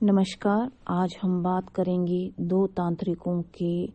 नमस्कार। आज हम बात करेंगे दो तांत्रिकों के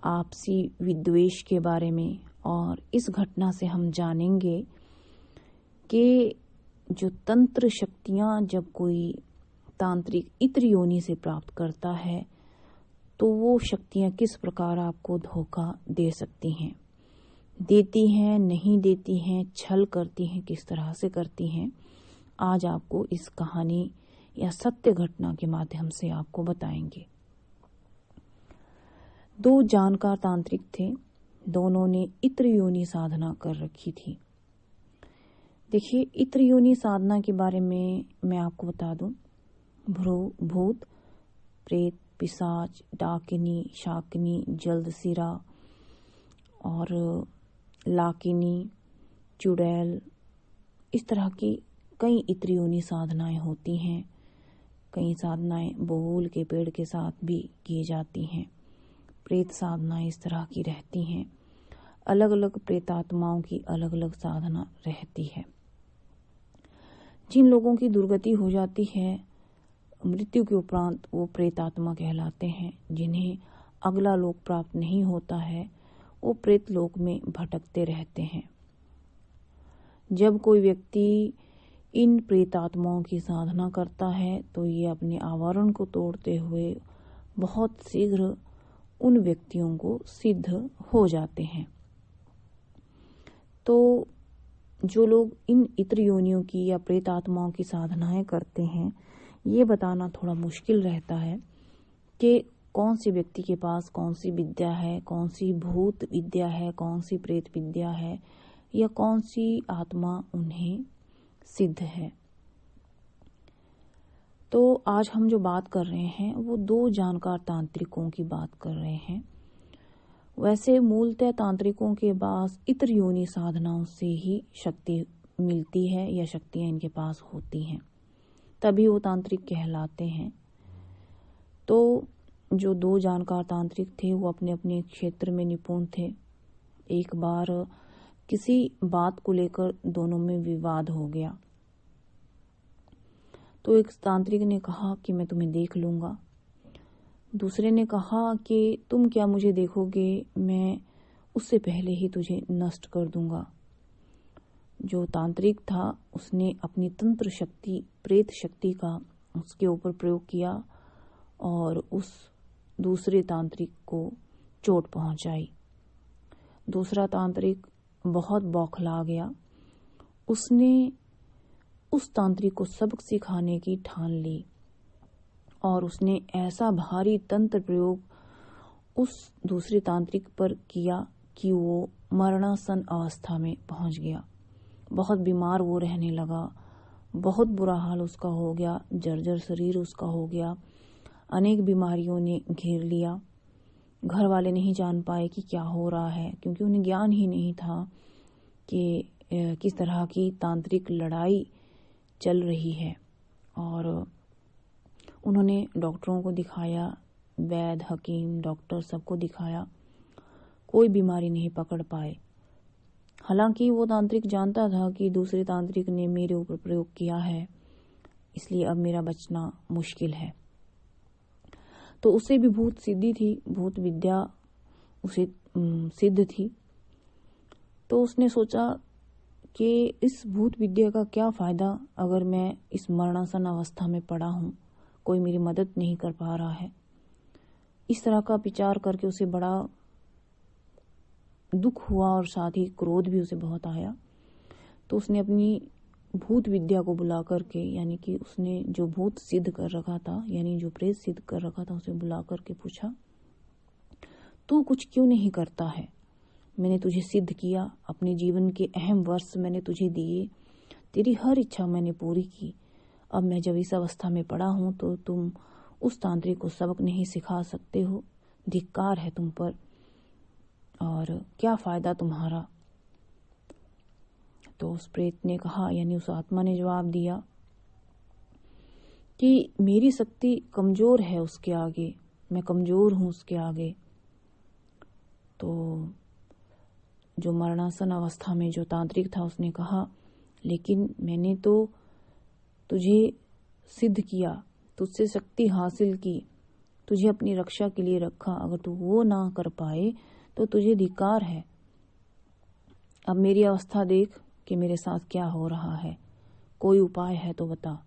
आपसी विद्वेष के बारे में और इस घटना से हम जानेंगे कि जो तंत्र शक्तियां जब कोई तांत्रिक इत्र योनि से प्राप्त करता है तो वो शक्तियां किस प्रकार आपको धोखा दे सकती हैं, देती हैं, नहीं देती हैं, छल करती हैं, किस तरह से करती हैं। आज आपको इस कहानी या सत्य घटना के माध्यम से आपको बताएंगे। दो जानकार तांत्रिक थे, दोनों ने इत्र योनि साधना कर रखी थी। देखिए, इत्र योनि साधना के बारे में मैं आपको बता दूं। भूत, प्रेत, पिशाच, डाकिनी, शाकिनी, जल्दसिरा और लाकिनी, चुड़ैल, इस तरह की कई इत्र योनि साधनाएं होती हैं। कई साधनाएं बबूल के पेड़ के साथ भी की जाती हैं। प्रेत साधनाएं इस तरह की रहती हैं। अलग अलग प्रेतात्माओं की अलग अलग साधना रहती है। जिन लोगों की दुर्गति हो जाती है, मृत्यु के उपरांत वो प्रेतात्मा कहलाते हैं। जिन्हें अगला लोक प्राप्त नहीं होता है वो प्रेत लोक में भटकते रहते हैं। जब कोई व्यक्ति इन प्रेतात्माओं की साधना करता है तो ये अपने आवरण को तोड़ते हुए बहुत शीघ्र उन व्यक्तियों को सिद्ध हो जाते हैं। तो जो लोग इन इत्र योनियों की या प्रेतात्माओं की साधनाएं करते हैं, ये बताना थोड़ा मुश्किल रहता है कि कौन सी व्यक्ति के पास कौन सी विद्या है, कौन सी भूत विद्या है, कौन सी प्रेत विद्या है या कौन सी आत्मा उन्हें सिद्ध है। तो आज हम जो बात कर रहे हैं वो दो जानकार तांत्रिकों की बात कर रहे हैं। वैसे मूलतः तांत्रिकों के पास इत्र योनि साधनाओं से ही शक्ति मिलती है या शक्तियां इनके पास होती हैं, तभी वो तांत्रिक कहलाते हैं। तो जो दो जानकार तांत्रिक थे वो अपने अपने क्षेत्र में निपुण थे। एक बार किसी बात को लेकर दोनों में विवाद हो गया। तो एक तांत्रिक ने कहा कि मैं तुम्हें देख लूंगा। दूसरे ने कहा कि तुम क्या मुझे देखोगे, मैं उससे पहले ही तुझे नष्ट कर दूंगा। जो तांत्रिक था उसने अपनी तंत्र शक्ति, प्रेत शक्ति का उसके ऊपर प्रयोग किया और उस दूसरे तांत्रिक को चोट पहुंचाई। दूसरा तांत्रिक बहुत बौखला गया। उसने उस तांत्रिक को सबक सिखाने की ठान ली और उसने ऐसा भारी तंत्र प्रयोग उस दूसरे तांत्रिक पर किया कि वो मरणासन अवस्था में पहुंच गया। बहुत बीमार वो रहने लगा, बहुत बुरा हाल उसका हो गया, जर्जर शरीर उसका हो गया। अनेक बीमारियों ने घेर लिया। घर वाले नहीं जान पाए कि क्या हो रहा है, क्योंकि उन्हें ज्ञान ही नहीं था कि किस तरह की तांत्रिक लड़ाई चल रही है। और उन्होंने डॉक्टरों को दिखाया, वैद्य, हकीम, डॉक्टर सबको दिखाया, कोई बीमारी नहीं पकड़ पाए। हालांकि वो तांत्रिक जानता था कि दूसरे तांत्रिक ने मेरे ऊपर प्रयोग किया है, इसलिए अब मेरा बचना मुश्किल है। तो उसे भी भूत सिद्धि थी, भूत विद्या उसे सिद्ध थी। तो उसने सोचा कि इस भूत विद्या का क्या फायदा अगर मैं इस मरणासन अवस्था में पड़ा हूं, कोई मेरी मदद नहीं कर पा रहा है। इस तरह का विचार करके उसे बड़ा दुख हुआ और साथ ही क्रोध भी उसे बहुत आया। तो उसने अपनी भूत विद्या को बुला करके, यानी कि उसने जो भूत सिद्ध कर रखा था, यानी जो प्रेत सिद्ध कर रखा था, उसे बुला करके पूछा, तू कुछ क्यों नहीं करता है? मैंने तुझे सिद्ध किया, अपने जीवन के अहम वर्ष मैंने तुझे दिए, तेरी हर इच्छा मैंने पूरी की। अब मैं जब इस अवस्था में पड़ा हूं तो तुम उस तांत्रिक को सबक नहीं सिखा सकते हो। धिक्कार है तुम पर, और क्या फायदा तुम्हारा। तो उस प्रेत ने कहा, यानी उस आत्मा ने जवाब दिया कि मेरी शक्ति कमजोर है उसके आगे, मैं कमजोर हूं उसके आगे। तो जो मरणासन अवस्था में जो तांत्रिक था उसने कहा, लेकिन मैंने तो तुझे सिद्ध किया, तुझसे शक्ति हासिल की, तुझे अपनी रक्षा के लिए रखा, अगर तू वो ना कर पाए तो तुझे धिक्कार है। अब मेरी अवस्था देख कि मेरे साथ क्या हो रहा है, कोई उपाय है तो बता।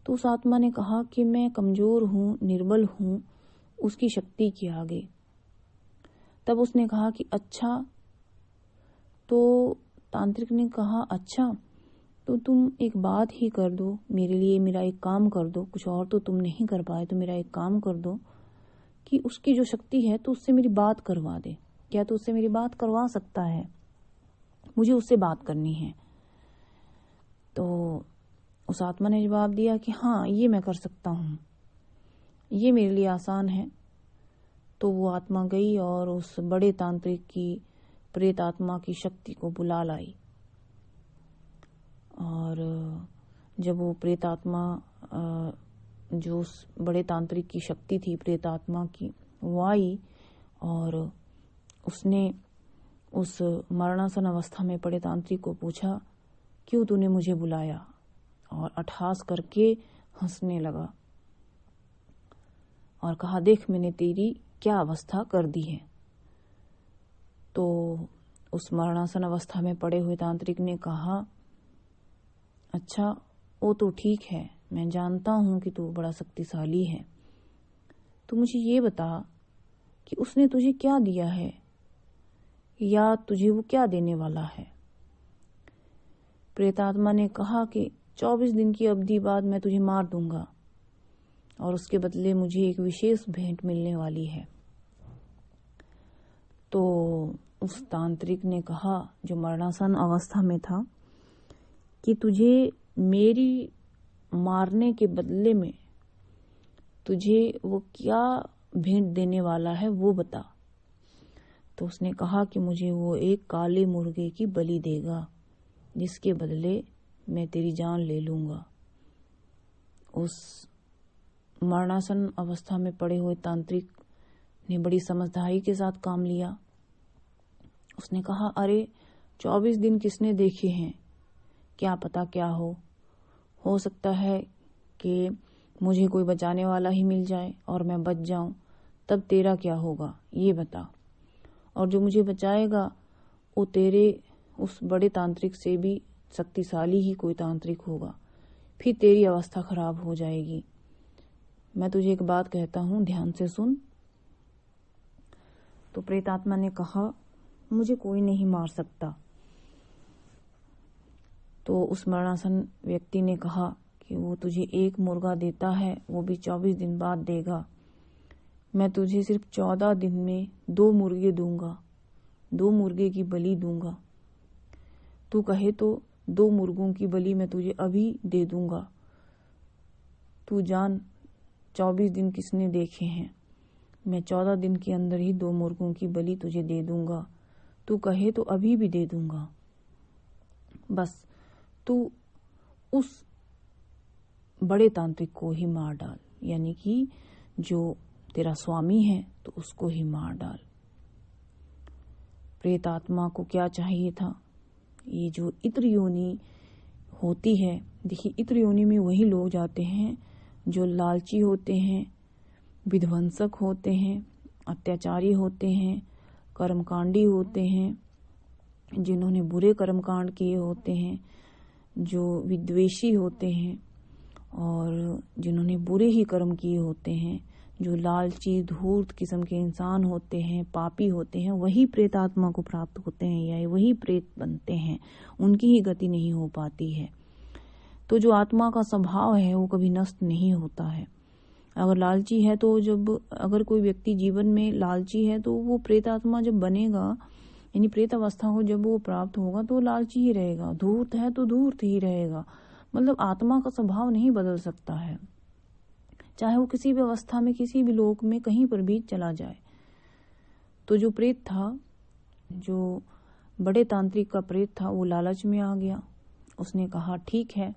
तो उस आत्मा ने कहा कि मैं कमजोर हूँ, निर्बल हूँ उसकी शक्ति के आगे। तब उसने कहा कि अच्छा, तो तांत्रिक ने कहा अच्छा तो तुम एक बात ही कर दो मेरे लिए, मेरा एक काम कर दो, कुछ और तो तुम नहीं कर पाए तो मेरा एक काम कर दो कि उसकी जो शक्ति है तो उससे मेरी बात करवा दे। क्या तो उससे मेरी बात करवा सकता है? मुझे उससे बात करनी है। तो उस आत्मा ने जवाब दिया कि हाँ, ये मैं कर सकता हूँ, ये मेरे लिए आसान है। तो वो आत्मा गई और उस बड़े तांत्रिक की प्रेत आत्मा की शक्ति को बुला लाई। और जब वो प्रेत आत्मा, जो उस बड़े तांत्रिक की शक्ति थी प्रेत आत्मा की, वो आई और उसने उस मरणासन अवस्था में पड़े तांत्रिक को पूछा, क्यों तूने मुझे बुलाया? और अट्टहास करके हंसने लगा और कहा, देख मैंने तेरी क्या अवस्था कर दी है। तो उस मरणासन अवस्था में पड़े हुए तांत्रिक ने कहा, अच्छा वो तो ठीक है, मैं जानता हूं कि तू बड़ा शक्तिशाली है, तो मुझे ये बता कि उसने तुझे क्या दिया है या तुझे वो क्या देने वाला है। प्रेतात्मा ने कहा कि 24 दिन की अवधि बाद मैं तुझे मार दूंगा और उसके बदले मुझे एक विशेष भेंट मिलने वाली है। तो उस तांत्रिक ने कहा, जो मरणासन अवस्था में था, कि तुझे मेरी मारने के बदले में तुझे वो क्या भेंट देने वाला है वो बता। तो उसने कहा कि मुझे वो एक काले मुर्गे की बलि देगा, जिसके बदले मैं तेरी जान ले लूंगा। उस मरणासन अवस्था में पड़े हुए तांत्रिक ने बड़ी समझदारी के साथ काम लिया। उसने कहा, अरे 24 दिन किसने देखे हैं, क्या पता क्या हो सकता है कि मुझे कोई बचाने वाला ही मिल जाए और मैं बच जाऊं, तब तेरा क्या होगा ये बता। और जो मुझे बचाएगा वो तेरे उस बड़े तांत्रिक से भी शक्तिशाली ही कोई तांत्रिक होगा, फिर तेरी अवस्था खराब हो जाएगी। मैं तुझे एक बात कहता हूं, ध्यान से सुन। तो प्रेतात्मा ने कहा, मुझे कोई नहीं मार सकता। तो उस मरणासन व्यक्ति ने कहा कि वो तुझे एक मुर्गा देता है, वो भी 24 दिन बाद देगा। मैं तुझे सिर्फ 14 दिन में 2 मुर्गे दूंगा, 2 मुर्गे की बलि दूंगा। तू कहे तो 2 मुर्गों की बलि मैं तुझे अभी दे दूंगा। तू जान 24 दिन किसने देखे हैं, मैं 14 दिन के अंदर ही 2 मुर्गों की बलि तुझे दे दूंगा। तू कहे तो अभी भी दे दूंगा। बस तू उस बड़े तांत्रिक को ही मार डाल, यानी कि जो तेरा स्वामी है तो उसको ही मार डाल। प्रेत आत्मा को क्या चाहिए था? ये जो इत्र योनि होती है, देखिए इत्र योनि में वही लोग जाते हैं जो लालची होते हैं, विध्वंसक होते हैं, अत्याचारी होते हैं, कर्मकांडी होते हैं, जिन्होंने बुरे कर्मकांड किए होते हैं, जो विद्वेषी होते हैं और जिन्होंने बुरे ही कर्म किए होते हैं, जो लालची धूर्त किस्म के इंसान होते हैं, पापी होते हैं, वही प्रेत आत्मा को प्राप्त होते हैं या वही प्रेत बनते हैं, उनकी ही गति नहीं हो पाती है। तो जो आत्मा का स्वभाव है वो कभी नष्ट नहीं होता है। अगर लालची है तो अगर कोई व्यक्ति जीवन में लालची है तो वो प्रेत आत्मा जब बनेगा, यानी प्रेत अवस्था को जब वो प्राप्त होगा तो लालची ही रहेगा। धूर्त है तो धूर्त ही रहेगा। मतलब आत्मा का स्वभाव नहीं बदल सकता है, चाहे वो किसी भी अवस्था में, किसी भी लोक में, कहीं पर भी चला जाए। तो जो प्रेत था, जो बड़े तांत्रिक का प्रेत था, वो लालच में आ गया। उसने कहा, ठीक है,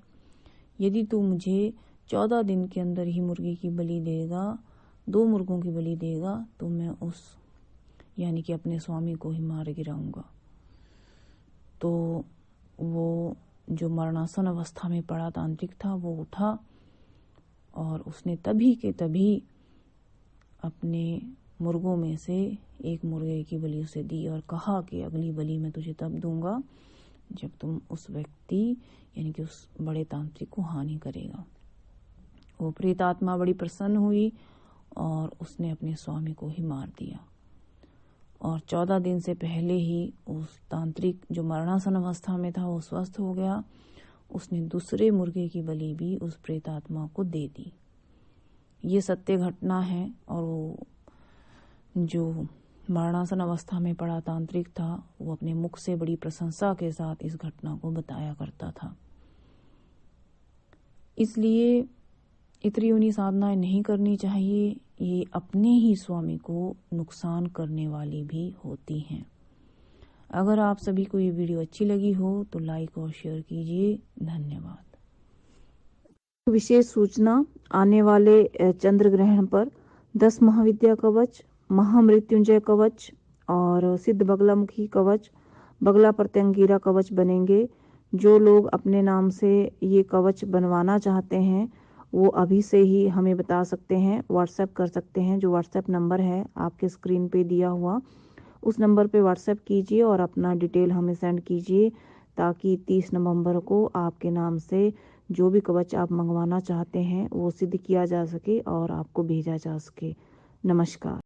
यदि तू मुझे 14 दिन के अंदर ही मुर्गे की बलि देगा, 2 मुर्गों की बलि देगा, तो मैं उस यानी कि अपने स्वामी को ही मार गिराऊंगा। तो वो जो मरणासन अवस्था में पड़ा तांत्रिक था वो उठा और उसने तभी के तभी अपने मुर्गों में से एक मुर्गे की बलि उसे दी और कहा कि अगली बलि मैं तुझे तब दूंगा जब तुम उस व्यक्ति यानी कि उस बड़े तांत्रिक को हानि करेगा। वो प्रेत आत्मा बड़ी प्रसन्न हुई और उसने अपने स्वामी को ही मार दिया और 14 दिन से पहले ही उस तांत्रिक जो मरणासन अवस्था में था वो स्वस्थ हो गया। उसने दूसरे मुर्गे की बलि भी उस प्रेत आत्मा को दे दी। ये सत्य घटना है और वो जो मरणासन अवस्था में पड़ा तांत्रिक था वो अपने मुख से बड़ी प्रशंसा के साथ इस घटना को बताया करता था। इसलिए इतनी साधनाएं नहीं करनी चाहिए, ये अपने ही स्वामी को नुकसान करने वाली भी होती हैं। अगर आप सभी को ये वीडियो अच्छी लगी हो तो लाइक और शेयर कीजिए। धन्यवाद। विशेष सूचना, आने वाले चंद्र ग्रहण पर 10 महाविद्या कवच, महामृत्युंजय कवच और सिद्ध बगलामुखी कवच, बगला प्रत्यंगिरा कवच बनेंगे। जो लोग अपने नाम से ये कवच बनवाना चाहते हैं वो अभी से ही हमें बता सकते हैं, व्हाट्सएप कर सकते हैं। जो व्हाट्सएप नंबर है आपके स्क्रीन पे दिया हुआ, उस नंबर पे व्हाट्सएप कीजिए और अपना डिटेल हमें सेंड कीजिए ताकि 30 नवंबर को आपके नाम से जो भी कवच आप मंगवाना चाहते हैं वो सिद्ध किया जा सके और आपको भेजा जा सके। नमस्कार।